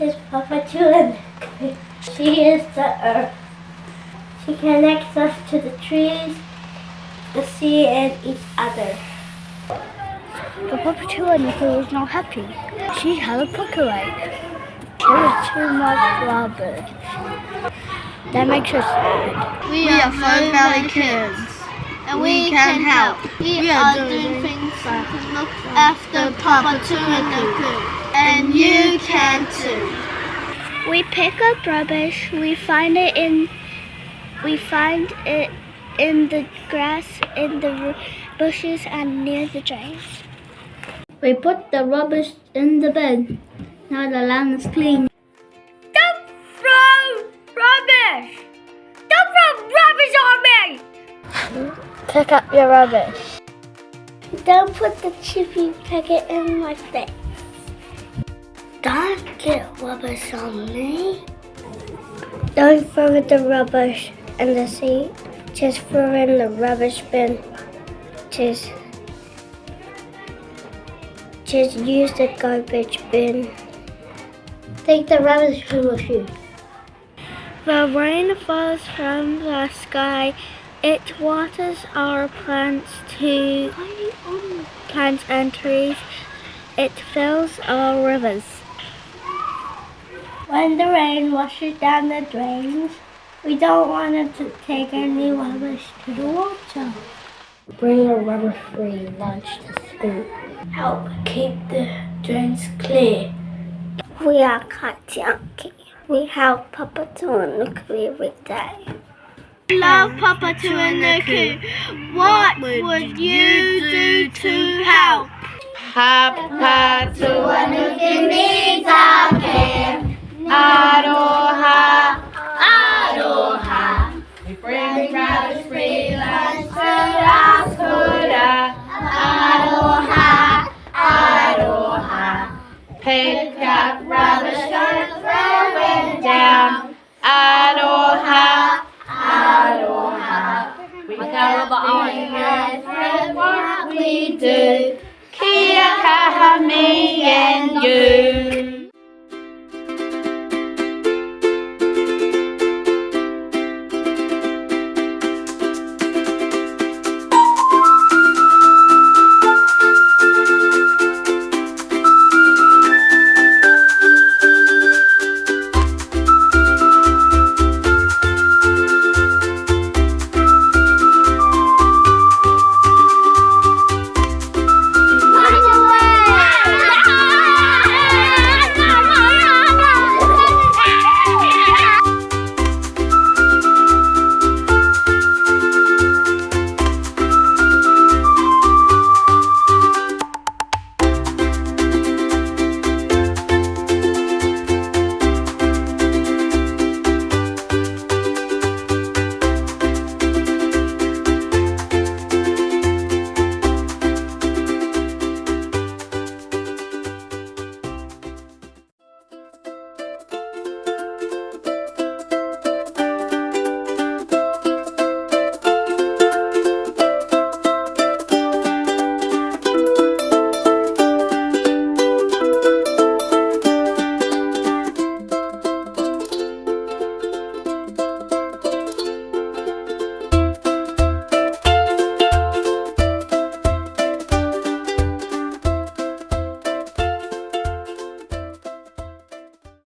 is Papatūānuku. She is the earth. She connects us to the trees, the sea, and each other. The Papatūānuku was not happy. She had a percolate. There was too much rubbish. That makes her sad. We are Whau Valley kids, and we can help. We are doing things to look after Papatūānuku, and you can too. We pick up rubbish. We find it in the grass, in the bushes, and near the drains. We put the rubbish in the bin. Now the land is clean. Don't throw rubbish! Don't throw rubbish on me! Pick up your rubbish. Don't put the chippy packet in my face. Don't get rubbish on me. Don't throw the rubbish in the sea. Just throw in the rubbish bin. Just use the garbage bin. Take the rubbish bin with you. The rain falls from the sky. It waters our plants and trees. It fills our rivers. When the rain washes down the drains, we don't want it to take any rubbish to the water. Bring a rubber-free lunch to school. Help keep the drains clear. We are Katiaki. We help Papatūānuku every day. Love Papatūānuku. What would you do to help? Papatūānuku needs our care. Aroha, aroha. We bring rubbish-free lunch to our school. Aroha, aroha. Pick up rubbish, don't throw it down. Aroha, aroha. We go on what we do. Kia kaha me and you.